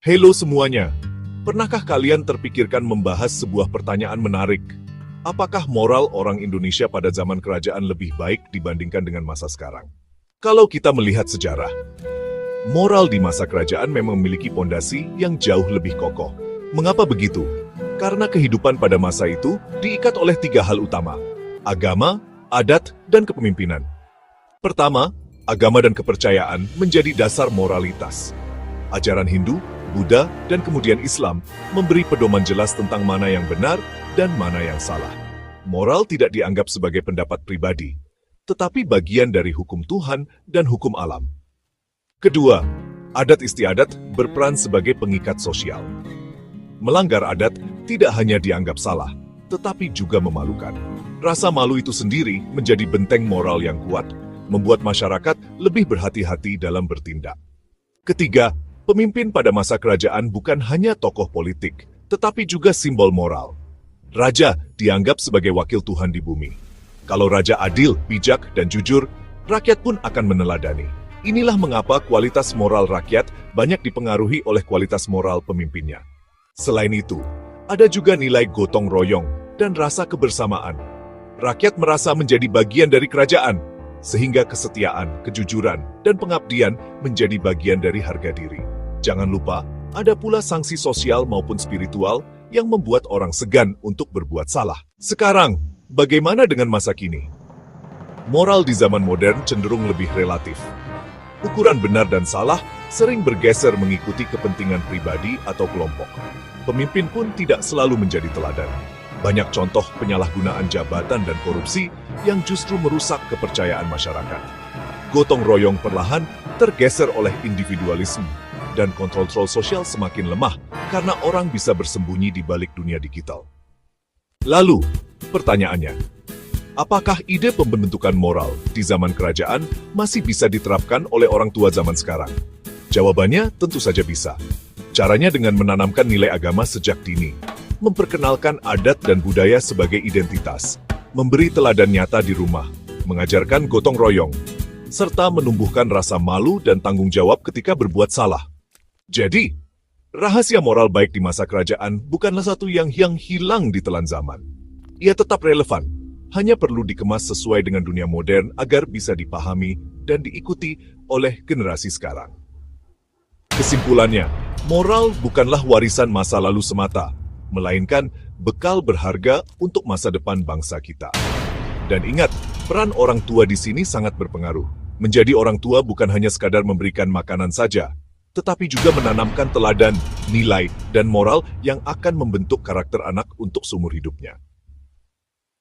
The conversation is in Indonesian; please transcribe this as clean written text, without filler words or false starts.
Halo semuanya, pernahkah kalian terpikirkan membahas sebuah pertanyaan menarik? Apakah moral orang Indonesia pada zaman kerajaan lebih baik dibandingkan dengan masa sekarang? Kalau kita melihat sejarah, moral di masa kerajaan memang memiliki pondasi yang jauh lebih kokoh. Mengapa begitu? Karena kehidupan pada masa itu diikat oleh 3 hal utama: agama, adat, dan kepemimpinan. Pertama, agama dan kepercayaan menjadi dasar moralitas. Ajaran Hindu, Buddha, dan kemudian Islam memberi pedoman jelas tentang mana yang benar dan mana yang salah. Moral tidak dianggap sebagai pendapat pribadi, tetapi bagian dari hukum Tuhan dan hukum alam. Kedua, adat istiadat berperan sebagai pengikat sosial. Melanggar adat tidak hanya dianggap salah, tetapi juga memalukan. Rasa malu itu sendiri menjadi benteng moral yang kuat, membuat masyarakat lebih berhati-hati dalam bertindak. Ketiga, pemimpin pada masa kerajaan bukan hanya tokoh politik, tetapi juga simbol moral. Raja dianggap sebagai wakil Tuhan di bumi. Kalau raja adil, bijak, dan jujur, rakyat pun akan meneladani. Inilah mengapa kualitas moral rakyat banyak dipengaruhi oleh kualitas moral pemimpinnya. Selain itu, ada juga nilai gotong royong dan rasa kebersamaan. Rakyat merasa menjadi bagian dari kerajaan, sehingga kesetiaan, kejujuran, dan pengabdian menjadi bagian dari harga diri. Jangan lupa, ada pula sanksi sosial maupun spiritual yang membuat orang segan untuk berbuat salah. Sekarang, bagaimana dengan masa kini? Moral di zaman modern cenderung lebih relatif. Ukuran benar dan salah sering bergeser mengikuti kepentingan pribadi atau kelompok. Pemimpin pun tidak selalu menjadi teladan. Banyak contoh penyalahgunaan jabatan dan korupsi yang justru merusak kepercayaan masyarakat. Gotong royong perlahan tergeser oleh individualisme, dan kontrol sosial semakin lemah karena orang bisa bersembunyi di balik dunia digital. Lalu, pertanyaannya, apakah ide pembentukan moral di zaman kerajaan masih bisa diterapkan oleh orang tua zaman sekarang? Jawabannya tentu saja bisa. Caranya dengan menanamkan nilai agama sejak dini, memperkenalkan adat dan budaya sebagai identitas, memberi teladan nyata di rumah, mengajarkan gotong royong, serta menumbuhkan rasa malu dan tanggung jawab ketika berbuat salah. Jadi, rahasia moral baik di masa kerajaan bukanlah satu yang hilang ditelan zaman. Ia tetap relevan, hanya perlu dikemas sesuai dengan dunia modern agar bisa dipahami dan diikuti oleh generasi sekarang. Kesimpulannya, moral bukanlah warisan masa lalu semata, melainkan bekal berharga untuk masa depan bangsa kita. Dan ingat, peran orang tua di sini sangat berpengaruh. Menjadi orang tua bukan hanya sekadar memberikan makanan saja, tetapi juga menanamkan teladan, nilai, dan moral yang akan membentuk karakter anak untuk seumur hidupnya.